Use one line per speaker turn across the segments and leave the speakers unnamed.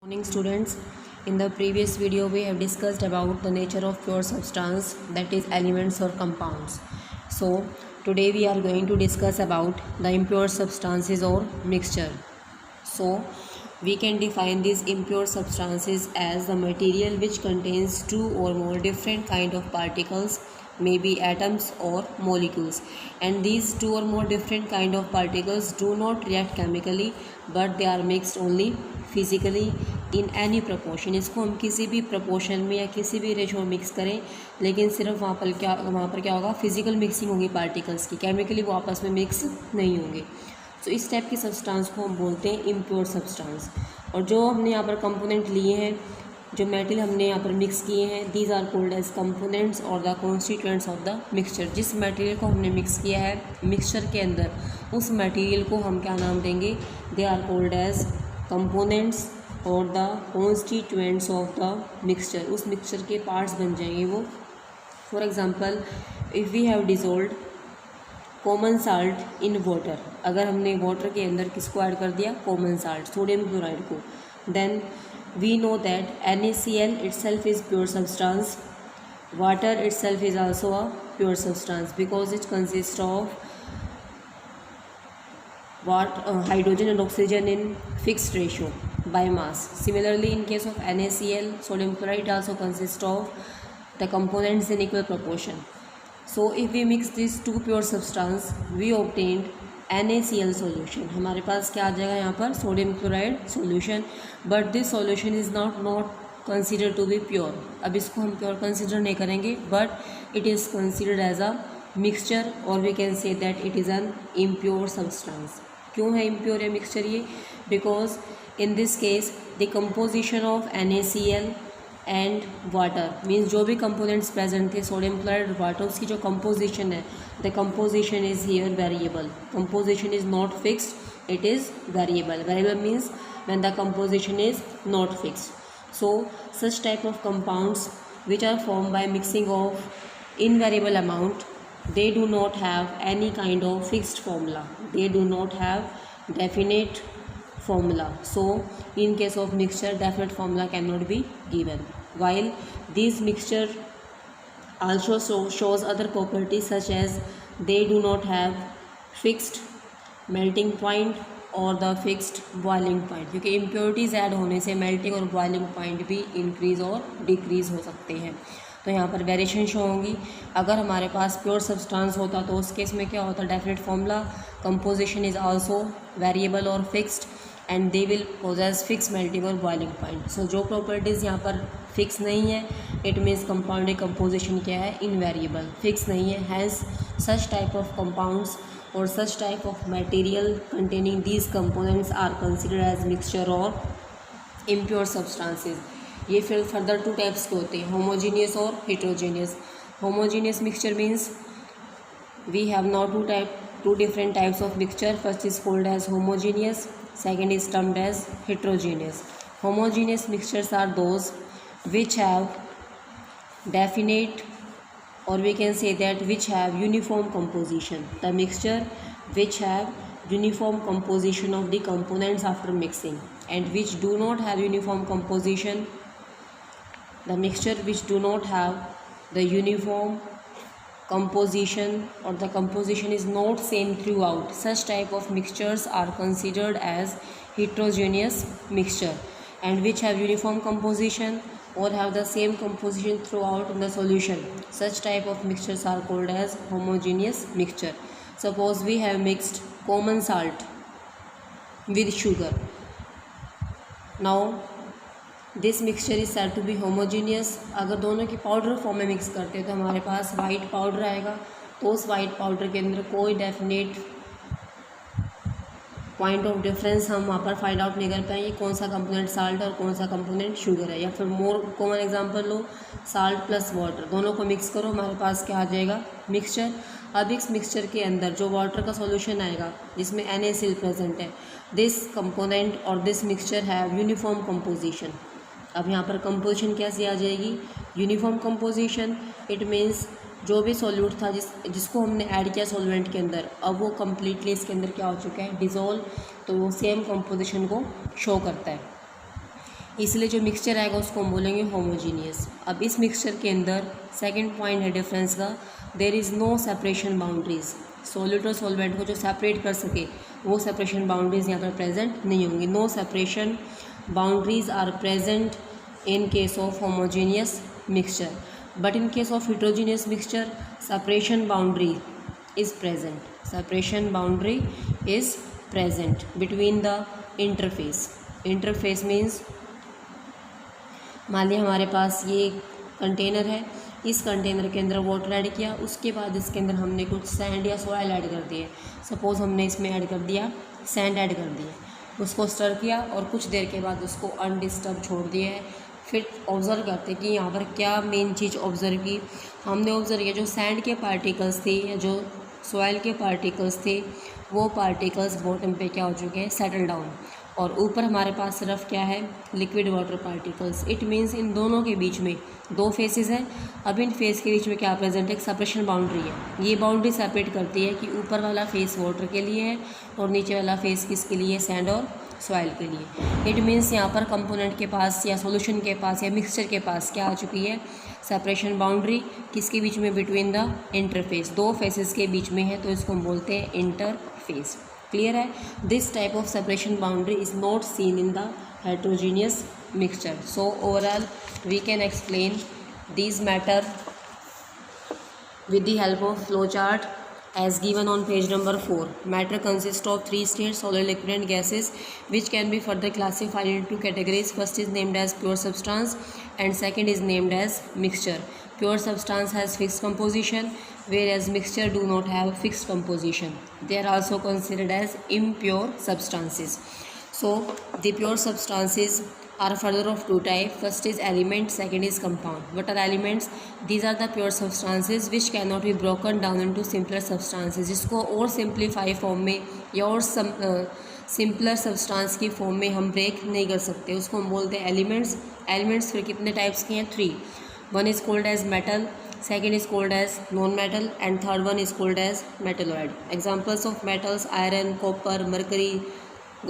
Morning students, in the previous video we have discussed about the nature of pure substance, that is elements or compounds. So today we are going to discuss about the impure substances or mixture. So we can define these impure substances as the material which contains two or more different kind of particles, maybe atoms or molecules, and these two or more different kind of particles do not react chemically but they are mixed only physically in any proportion. इसको हम किसी भी proportion में या किसी भी ratio में mix करें, लेकिन सिर्फ वहाँ पर क्या होगा, फिजिकल मिक्सिंग होगी पार्टिकल्स की, केमिकली वो आपस में मिक्स नहीं होंगे. तो इस टाइप की सब्सटेंस को हम बोलते हैं इम्प्योर सब्सटेंस. और जो हमने यहाँ पर कंपोनेंट लिए हैं, जो मेटेरियल हमने यहाँ पर मिक्स किए हैं, these are called as components और the constituents of the mixture. जिस मटेरियल को हमने मिक्स किया है मिक्सचर के अंदर, उस मटेरियल को हम क्या नाम देंगे, they are called as components और the constituents of the mixture. उस मिक्सचर के पार्ट्स बन जाएंगे वो. For example, if we have dissolved common salt in water, अगर हमने वाटर के अंदर किसको ऐड कर दिया, कॉमन साल्ट, सोडियम क्लोराइड को, then we know that NaCl itself is pure substance. Water itself is also a pure substance because it consists of hydrogen and oxygen in fixed ratio by mass. Similarly, in case of NaCl, sodium chloride also consists of the components in equal proportion. So if we mix these two pure substance, we obtained NaCl solution. हमारे पास क्या आ जाएगा यहाँ पर, sodium chloride solution. But this solution is not considered to be pure. अब इसको हम pure consider नहीं करेंगे, but it is considered as a mixture और we can say that it is an impure substance. क्यों है इम्प्योर या mixture ये, because in this case the composition of NaCl and water means जो भी components present थे, sodium chloride water, उसकी जो कंपोजिशन है, the composition is here variable. Composition is not fixed, it is variable. Variable means when the composition is not fixed. So such type of compounds which are formed by mixing of invariable amount, they do not have any kind of fixed formula, they do not have definite formula. So in case of mixture, definite formula cannot be given, while this mixture also shows other properties such as they do not have fixed melting point और the fixed boiling point, क्योंकि impurities add होने से melting और boiling point भी increase और decrease हो सकते हैं. तो यहाँ पर वेरिएशन शो होंगी. अगर हमारे पास प्योर सब्सटेंस होता तो उस केस में क्या होता, definite formula, composition is also variable और fixed and they will possess fix melting और बॉइलिंग पॉइंट. सो जो प्रॉपर्टीज़ यहाँ पर फिक्स नहीं है, इट मीन्स कंपाउंड कंपोजिशन क्या है, इनवेरिएबल, फिक्स नहीं है. Hence such type of compounds or such type of material containing these components are considered as mixture or impure substances. ये फिर फर्दर टू टाइप्स के होते हैं, होमोजीनियस और heterogeneous. Homogeneous mixture means we have now two different types of mixture. First is called as homogeneous, second is termed as heterogeneous. Homogeneous mixtures are those which have definite, or we can say that which have uniform composition. The mixture which have uniform composition of the components after mixing, and which do not have uniform composition, the mixture which do not have the uniform composition or the composition is not same throughout, such type of mixtures are considered as heterogeneous mixture. And which have uniform composition or have the same composition throughout in the solution, such type of mixtures are called as homogeneous mixture. Suppose we have mixed common salt with sugar. Now this mixture is said to be homogeneous. अगर दोनों की powder form में mix करते हैं तो हमारे पास white powder आएगा. तो उस वाइट पाउडर के अंदर कोई डेफिनेट पॉइंट ऑफ डिफरेंस हम वहाँ पर फाइंड आउट नहीं कर पाएंगे कौन सा कंपोनेंट साल्ट और कौन सा कंपोनेंट शुगर है. या फिर मोर कॉमन एग्जांपल लो, साल्ट प्लस वाटर, दोनों को मिक्स करो, हमारे पास क्या आ जाएगा, मिक्सचर. अब इस मिक्सचर के अंदर जो वाटर का सॉल्यूशन आएगा जिसमें NaCl प्रेजेंट है, दिस कंपोनेंट और this mixture have uniform composition. अब यहाँ पर कंपोजिशन कैसी आ जाएगी, यूनिफॉर्म कंपोजिशन. इट मीन्स जो भी सॉल्यूट था जिसको हमने ऐड किया सॉल्वेंट के अंदर, अब वो कम्प्लीटली इसके अंदर क्या हो चुका है, डिज़ोल्व. तो वो सेम कंपोजिशन को शो करता है. इसलिए जो मिक्सचर आएगा उसको हम बोलेंगे होमोजीनियस। अब इस मिक्सचर के अंदर सेकंड पॉइंट है डिफरेंस का, there is no separation boundaries. Solid और सॉल्वेंट को जो सेपरेट कर सके वो सेपरेशन बाउंड्रीज यहाँ पर प्रेजेंट नहीं होंगी। No separation boundaries are present in case of homogeneous mixture, but in case of heterogeneous mixture separation boundary is present between the interface means मान लिया हमारे पास ये कंटेनर है, इस कंटेनर के अंदर वाटर ऐड किया, उसके बाद इसके अंदर हमने कुछ सैंड या सॉइल ऐड कर दिए। सपोज़ हमने इसमें ऐड कर दिया सैंड ऐड कर दिए, उसको स्टर किया और कुछ देर के बाद उसको अनडिस्टर्ब छोड़ दिया है। फिर ऑब्ज़र्व करते कि यहाँ पर क्या मेन चीज़ ऑब्ज़र्व की, हमने ऑब्ज़र्व किया जो सैंड के पार्टिकल्स थे या जो सॉइल के पार्टिकल्स थे वो पार्टिकल्स बॉटम पे क्या हो चुके हैं, सेटल डाउन, और ऊपर हमारे पास सिर्फ क्या है, liquid water particles. It means in दोनों के बीच में दो फेसेस हैं। अब इन फेस के बीच में क्या प्रेजेंट है, एक सेपरेशन बाउंड्री है। ये बाउंड्री सेपरेट करती है कि ऊपर वाला फेस वाटर के लिए है और नीचे वाला फेस किसके लिए, सैंड और सॉइल के लिए। इट मीन्स यहाँ पर कंपोनेंट के पास या सॉल्यूशन के पास या मिक्सचर के पास क्या आ चुकी है, सेपरेशन बाउंड्री किसके बीच में, बिटवीन द इंटरफेस, दो फेसेस के बीच में है, तो इसको हम बोलते हैं इंटरफेस। क्लियर है। This type of separation boundary is not seen in the heterogeneous mixture. So overall we can explain this matter with the help of flowchart as given on page number 4. Matter consists of three states, solid, liquid and gases, which can be further classified into categories. First is named as pure substance and second is named as mixture. Pure substance has fixed composition, whereas mixture do not have fixed composition. They are also considered as impure substances. So the pure substances are further of two types. First is element, second is compound. What are elements? These are the pure substances which cannot be broken down into simpler substances. जिसको और simplify form में या और simpler substance की form में हम break नहीं कर सकते, उसको हम बोलते हैं एलिमेंट्स। एलिमेंट्स फिर कितने टाइप्स के हैं, 3. One is called as metal, second is called as non-metal and third one is called as metalloid. Examples of metals: iron, copper, mercury,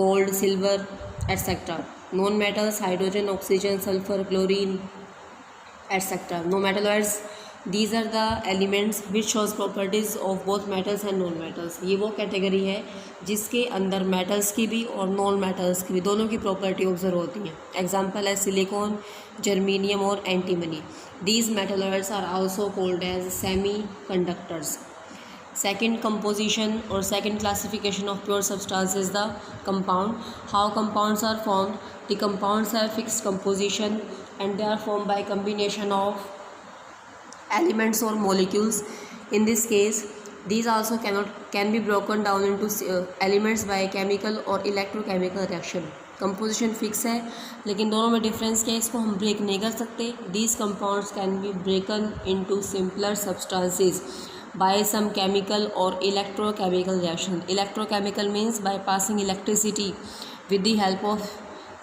gold, silver, etc. Non-metals: hydrogen, oxygen, sulfur, chlorine, etc. No metalloids: these are the elements which shows properties of both metals and non-metals. ये वो category है जिसके अंदर metals की भी और non metals की भी दोनों की प्रॉपर्टी ऑब्जर्व होती हैं. एग्जाम्पल है सिलिकॉन, जर्मीनियम और antimony. These metalloids are also called as semiconductors. Second composition or second classification of pure substance is the compound. How compounds are formed? The compounds have fixed composition and they are formed by combination of elements or molecules. In this case, these also can be broken down into elements by chemical or electrochemical reaction. Composition fix है लेकिन दोनों में difference क्या है, इसको हम break नहीं कर सकते. These compounds can be broken into simpler substances by some chemical और electrochemical reaction. Electrochemical means by passing electricity with the help of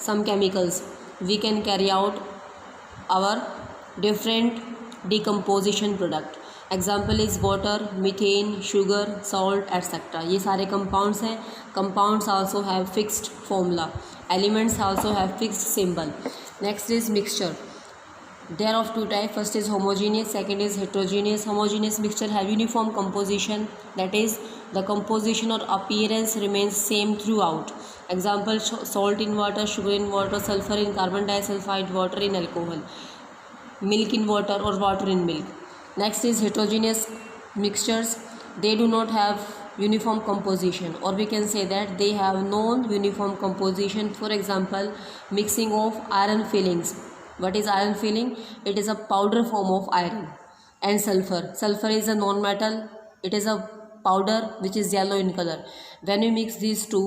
some chemicals we can carry out our different decomposition product. Example is water, methane, sugar, salt etcetera. ये सारे compounds हैं. Compounds also have fixed formula. Elements also have fixed symbol. Next is mixture. They are of two types. First is homogeneous, second is heterogeneous. Homogeneous mixture have uniform composition, that is the composition or appearance remains same throughout. Example: salt in water, sugar in water, sulfur in carbon disulfide, water in alcohol, milk in water or water in milk. Next is heterogeneous mixtures. They do not have uniform composition, or we can say that they have non-uniform composition. For example, mixing of iron fillings. What is iron filling? It is a powder form of iron. And sulfur. Sulfur is a non-metal. It is a powder which is yellow in color. When we mix these two,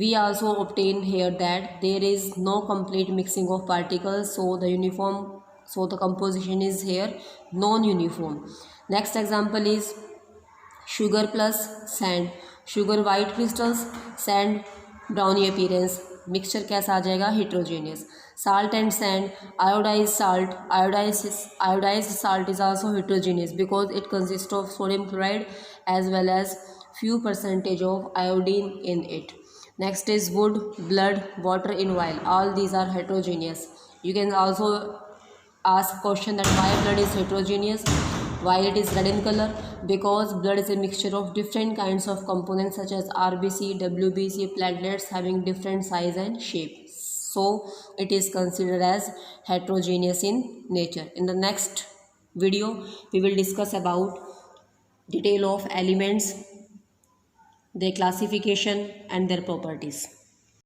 we also obtain here that there is no complete mixing of particles, so the composition is here non-uniform. Next example is sugar plus sand. sugar white crystals, sand browny appearance. Mixture कैसा आ जाएगा? heterogeneous. Salt and sand, iodized salt. Iodized salt is also heterogeneous because it consists of sodium chloride as well as few percentage of iodine in it. Next is wood, blood, water in oil. All these are heterogeneous. You can also ask question that why blood is heterogeneous, why it is red in color. Because blood is a mixture of different kinds of components such as RBC, WBC, platelets having different size and shape. So it is considered as heterogeneous in nature. In the next video, we will discuss about detail of elements, their classification and their properties.